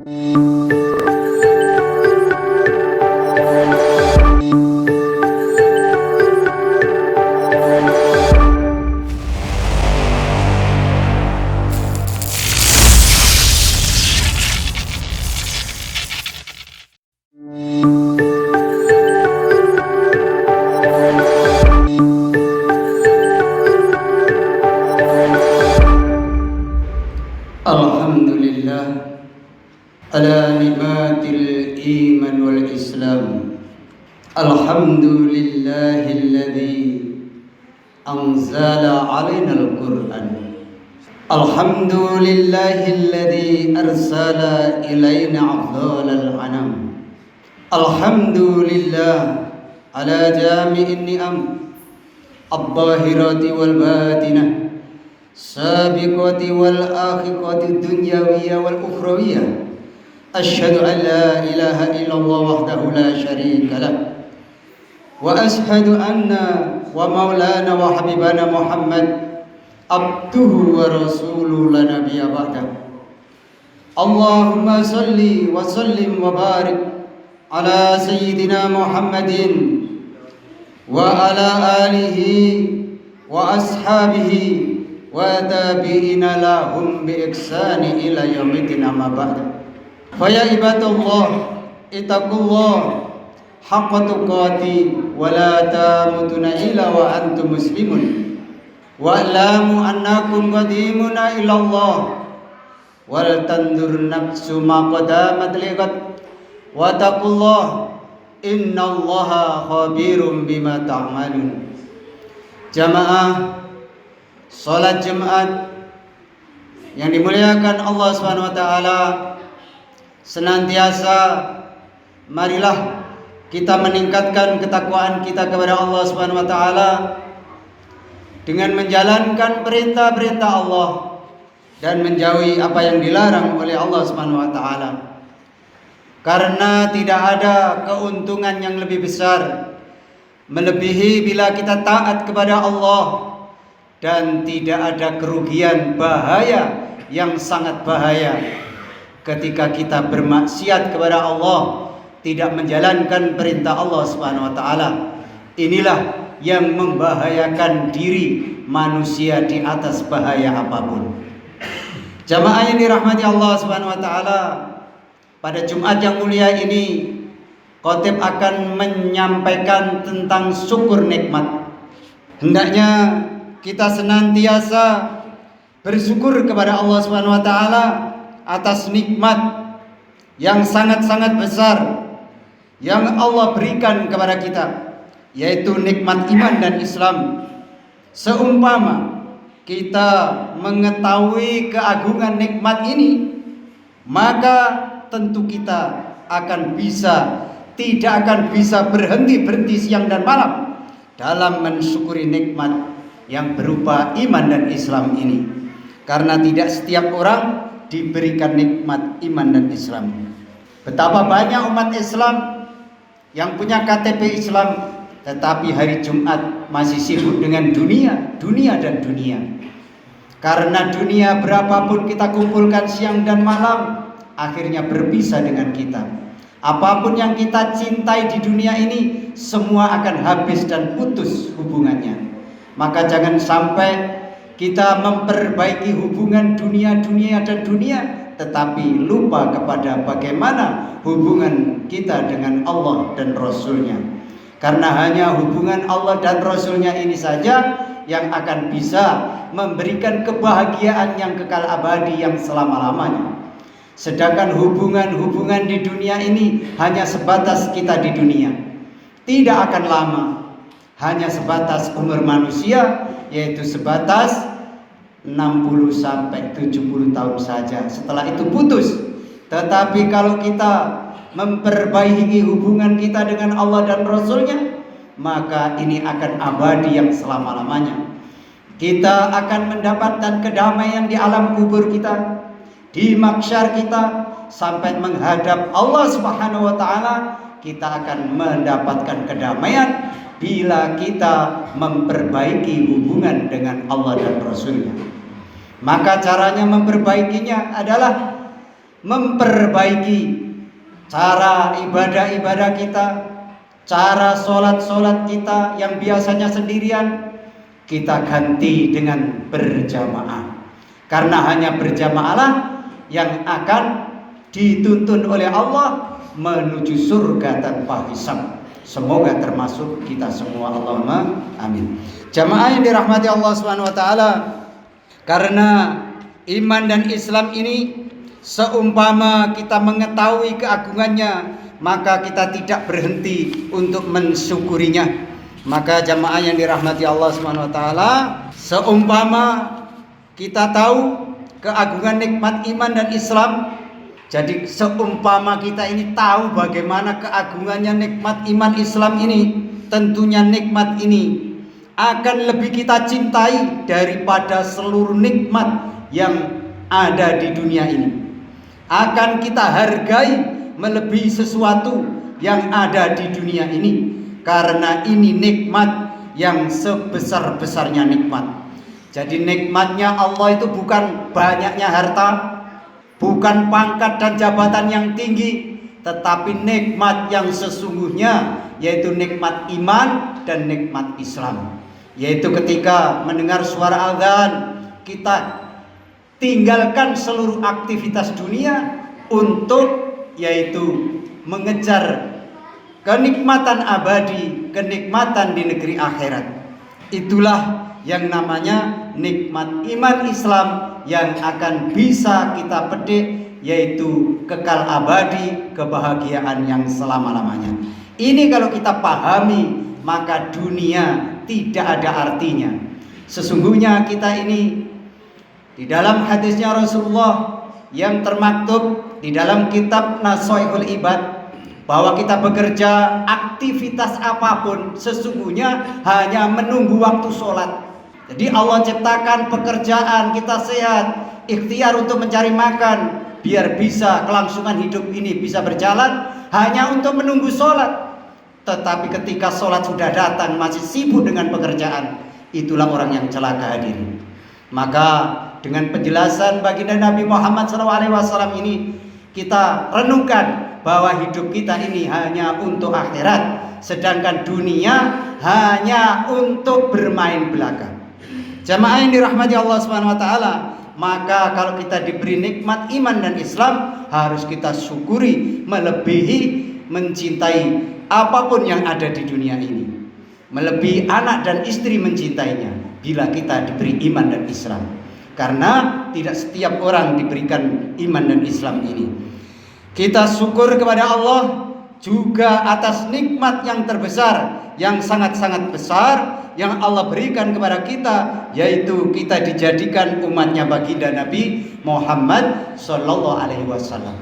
Alhamdulillah ala ni'matil iman wal islam. Alhamdulillahilladzi anzala 'alainal Qur'an. Alhamdulillahilladzi arsala ilaina afdhalal anam. Alhamdulillah ala jami'in ni'am adh-dhahirati wal batinah, sabiqati wal akhirati dunyawiyah wal ukhrawiyah. Asyhadu an la ilaha illallah wahdahu la syarika lah, wa asyhadu anna wa maulana wa habibana Muhammad abduhu wa rasuluhu la nabiyya ba'dah. Allahumma salli wa sallim wa barik ala sayyidina Muhammadin wa ala alihi wa ashabihi wa tabi'ina lahum bi ihsani ila yaumiddin, amma ba'd. Fa ya ibadallah ittaqullah haqqa tuqati wa la tamutunna illa wa antum muslimun, wa alamu annakum qadimuna ila Allah, wal tandur nafsu ma qadamat liqad wa taqullah innallaha khabirum bima ta'malun. Jamaah salat Jumat yang dimuliakan Allah Subhanahu wa taala, senantiasa marilah kita meningkatkan ketakwaan kita kepada Allah Subhanahu wa taala dengan menjalankan perintah-perintah Allah dan menjauhi apa yang dilarang oleh Allah Subhanahu wa taala. Karena tidak ada keuntungan yang lebih besar melebihi bila kita taat kepada Allah, dan tidak ada kerugian bahaya yang sangat bahaya ketika kita bermaksiat kepada Allah, tidak menjalankan perintah Allah Subhanahu wa taala. Inilah yang membahayakan diri manusia di atas bahaya apapun. Jamaah yang dirahmati Allah Subhanahu wa taala, pada Jumat yang mulia ini khotib akan menyampaikan tentang syukur nikmat. Hendaknya kita senantiasa bersyukur kepada Allah Subhanahu wa taala atas nikmat yang sangat-sangat besar yang Allah berikan kepada kita, yaitu nikmat iman dan Islam. Seumpama kita mengetahui keagungan nikmat ini, maka tentu kita tidak akan bisa berhenti siang dan malam dalam mensyukuri nikmat yang berupa iman dan Islam ini. Karena tidak setiap orang diberikan nikmat iman dan Islam. Betapa banyak umat Islam yang punya KTP Islam, tetapi hari Jumat masih sibuk dengan dunia. Karena dunia berapapun kita kumpulkan siang dan malam, akhirnya berpisah dengan kita. Apapun yang kita cintai di dunia ini, semua akan habis dan putus hubungannya. Maka jangan sampai kita memperbaiki hubungan dunia dan dunia, tetapi lupa kepada bagaimana hubungan kita dengan Allah dan Rasulnya. Karena hanya hubungan Allah dan Rasulnya ini saja yang akan bisa memberikan kebahagiaan yang kekal abadi yang selama-lamanya. Sedangkan hubungan-hubungan di dunia ini hanya sebatas kita di dunia, tidak akan lama, hanya sebatas umur manusia, yaitu sebatas 60 sampai 70 tahun saja. Setelah itu putus. Tetapi kalau kita memperbaiki hubungan kita dengan Allah dan Rasulnya, maka ini akan abadi yang selama-lamanya. Kita akan mendapatkan kedamaian di alam kubur kita, di mahsyar kita, sampai menghadap Allah Subhanahu wa taala. Kita akan mendapatkan kedamaian bila kita memperbaiki hubungan dengan Allah dan Rasulnya. Maka caranya memperbaikinya adalah memperbaiki cara ibadah-ibadah kita, cara sholat-sholat kita yang biasanya sendirian, kita ganti dengan berjamaah. Karena hanya berjamaahlah yang akan dituntun oleh Allah menuju surga tanpa hisab. Semoga termasuk kita semua, Allahumma amin. Jamaah yang dirahmati Allah Subhanahu wa taala, karena iman dan Islam ini seumpama kita mengetahui keagungannya, maka kita tidak berhenti untuk mensyukurinya. Maka jamaah yang dirahmati Allah Subhanahu wa taala, seumpama kita tahu keagungan nikmat iman dan Islam, jadi seumpama kita ini tahu bagaimana keagungannya nikmat iman Islam ini, tentunya nikmat ini akan lebih kita cintai daripada seluruh nikmat yang ada di dunia ini. Akan kita hargai melebihi sesuatu yang ada di dunia ini, karena ini nikmat yang sebesar-besarnya nikmat. Jadi nikmatnya Allah itu bukan banyaknya harta, bukan pangkat dan jabatan yang tinggi, tetapi nikmat yang sesungguhnya, yaitu nikmat iman dan nikmat Islam. Yaitu ketika mendengar suara azan, kita tinggalkan seluruh aktivitas dunia untuk yaitu mengejar kenikmatan abadi, kenikmatan di negeri akhirat. Itulah yang namanya nikmat iman Islam yang akan bisa kita petik, yaitu kekal abadi, kebahagiaan yang selama-lamanya. Ini kalau kita pahami, maka dunia tidak ada artinya. Sesungguhnya kita ini di dalam hadisnya Rasulullah yang termaktub di dalam kitab Nasaihul Ibad, bahwa kita bekerja aktivitas apapun sesungguhnya hanya menunggu waktu sholat. Jadi Allah ciptakan pekerjaan, kita sehat, ikhtiar untuk mencari makan, biar bisa kelangsungan hidup ini bisa berjalan hanya untuk menunggu sholat. Tetapi ketika sholat sudah datang masih sibuk dengan pekerjaan, itulah orang yang celaka hadirin. Maka dengan penjelasan baginda Nabi Muhammad SAW ini, kita renungkan bahwa hidup kita ini hanya untuk akhirat, sedangkan dunia hanya untuk bermain belaka. Jamaah yang dirahmati Allah Subhanahu wa taala, maka kalau kita diberi nikmat iman dan Islam, harus kita syukuri melebihi mencintai apapun yang ada di dunia ini. Melebihi anak dan istri mencintainya bila kita diberi iman dan Islam. Karena tidak setiap orang diberikan iman dan Islam ini. Kita syukur kepada Allah juga atas nikmat yang terbesar, yang sangat-sangat besar yang Allah berikan kepada kita, yaitu kita dijadikan umatnya baginda Nabi Muhammad Sallallahu Alaihi Wasallam.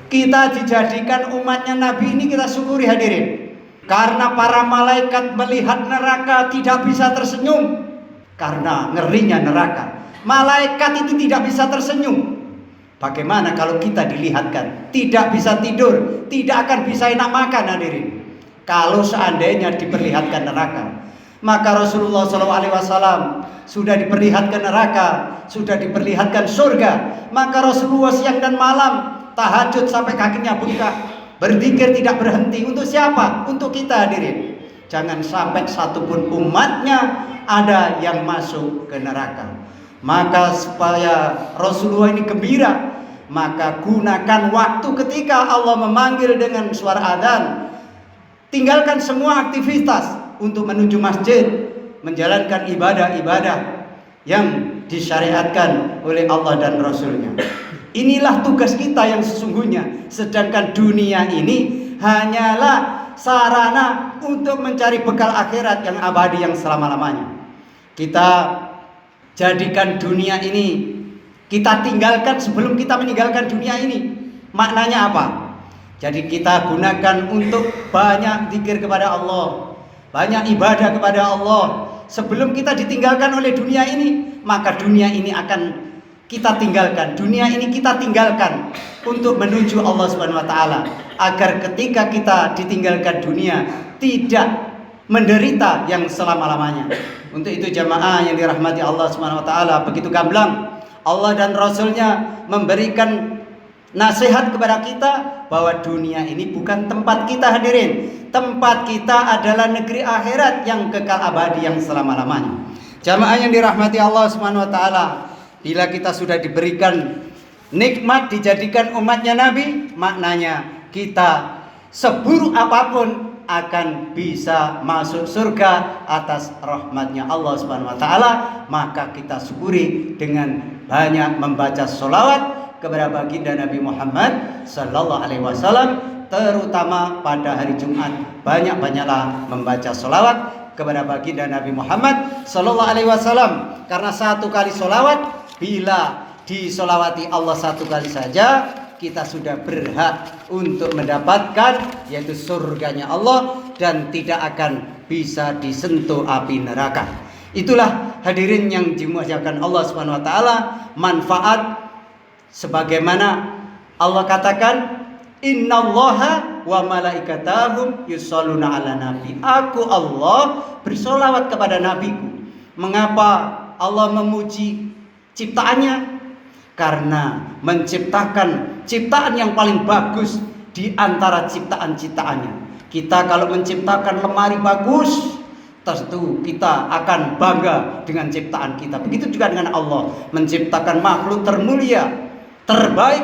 Kita dijadikan umatnya Nabi ini, kita syukuri hadirin. Karena para malaikat melihat neraka tidak bisa tersenyum, karena ngerinya neraka. Malaikat itu tidak bisa tersenyum. Bagaimana kalau kita dilihatkan? Tidak bisa tidur, tidak akan bisa enak makan hadirin. Kalau seandainya diperlihatkan neraka, maka Rasulullah SAW sudah diperlihatkan neraka, sudah diperlihatkan surga. Maka Rasulullah siang dan malam tahajud sampai kakinya bengkak, berzikir tidak berhenti. Untuk siapa? Untuk kita hadirin. Jangan sampai satupun umatnya ada yang masuk ke neraka. Maka supaya Rasulullah ini gembira, maka gunakan waktu ketika Allah memanggil dengan suara adzan. Tinggalkan semua aktivitas untuk menuju masjid, menjalankan ibadah-ibadah yang disyariatkan oleh Allah dan Rasulnya. Inilah tugas kita yang sesungguhnya. Sedangkan dunia ini hanyalah sarana untuk mencari bekal akhirat yang abadi, yang selama-lamanya. Kita jadikan dunia ini, kita tinggalkan sebelum kita meninggalkan dunia ini. Maknanya apa? Jadi kita gunakan untuk banyak zikir kepada Allah, banyak ibadah kepada Allah. Sebelum kita ditinggalkan oleh dunia ini, maka dunia ini akan kita tinggalkan. Dunia ini kita tinggalkan untuk menuju Allah Subhanahu wa taala, agar ketika kita ditinggalkan dunia tidak menderita yang selama-lamanya. Untuk itu jamaah yang dirahmati Allah Subhanahu wa taala, begitu gamblang Allah dan Rasulnya memberikan nasihat kepada kita bahwa dunia ini bukan tempat kita, hadirin. Tempat kita adalah negeri akhirat yang kekal abadi, yang selama-lamanya. Jamaah yang dirahmati Allah Subhanahu wa taala, bila kita sudah diberikan nikmat dijadikan umatnya Nabi, maknanya kita seburuk apapun akan bisa masuk surga atas rahmatnya Allah Subhanahu wa taala. Maka kita syukuri dengan banyak membaca sholawat kepada baginda Nabi Muhammad sallallahu alaihi wasallam, terutama pada hari Jumat. Banyak-banyaklah membaca sholawat kepada baginda Nabi Muhammad sallallahu alaihi wasallam, karena satu kali sholawat, bila disolawati Allah satu kali saja, kita sudah berhak untuk mendapatkan yaitu surganya Allah dan tidak akan bisa disentuh api neraka. Itulah hadirin yang dimuliakan Allah Subhanahu wa taala, manfaat sebagaimana Allah katakan, innallaha wa malaikatahu yusholluna ala nabi. Aku Allah bersolawat kepada nabiku. Mengapa Allah memuji ciptaannya? Karena menciptakan ciptaan yang paling bagus di antara ciptaan-ciptaannya. Kita kalau menciptakan lemari bagus, tentu kita akan bangga dengan ciptaan kita. Begitu juga dengan Allah, menciptakan makhluk termulia, terbaik,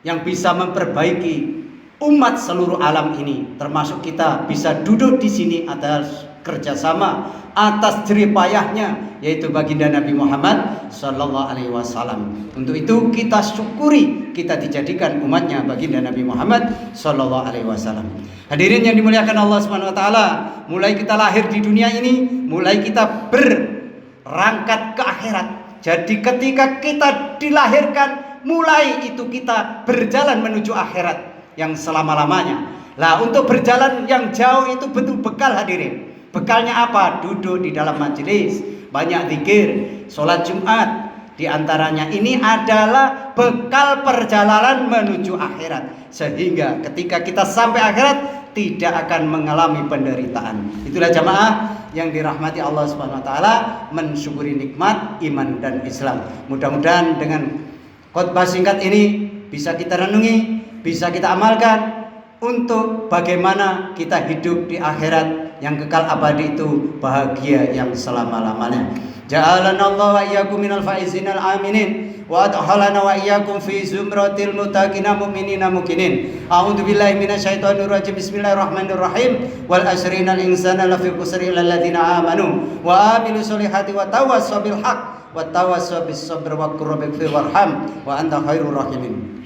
yang bisa memperbaiki umat seluruh alam ini. Termasuk kita bisa duduk di sini atas kerjasama, atas jeripayahnya, yaitu baginda Nabi Muhammad sallallahu alaihi wasallam. Untuk itu kita syukuri kita dijadikan umatnya baginda Nabi Muhammad sallallahu alaihi wasallam. Hadirin yang dimuliakan Allah Subhanahu wa taala, mulai kita lahir di dunia ini, mulai kita berangkat ke akhirat. Jadi ketika kita dilahirkan, mulai itu kita berjalan menuju akhirat yang selama-lamanya. Lah, untuk berjalan yang jauh itu butuh bekal, hadirin. Bekalnya apa? Duduk di dalam majelis, banyak zikir, sholat Jumat. Di antaranya ini adalah bekal perjalanan menuju akhirat, sehingga ketika kita sampai akhirat tidak akan mengalami penderitaan. Itulah jamaah yang dirahmati Allah Subhanahu wa taala, mensyukuri nikmat iman dan Islam. Mudah-mudahan dengan khotbah singkat ini bisa kita renungi, bisa kita amalkan untuk bagaimana kita hidup di akhirat yang kekal abadi, itu bahagia yang selama-lamanya. Ja'alana Allah wa iyyakum minal faizinal aminin wa adkhalana wa iyyakum fi zumratil muttaqina mu'minina mukinin. A'udzu billahi minasyaitonir rajim. Bismillahirrahmanirrahim. Wal asrinal insana lafi khusri illal ladzina amanu wa amilus solihati wa tawassaw bil haqq wa tawassaw bis sabr wa qur rabbik warham wa anta khairur rahimin.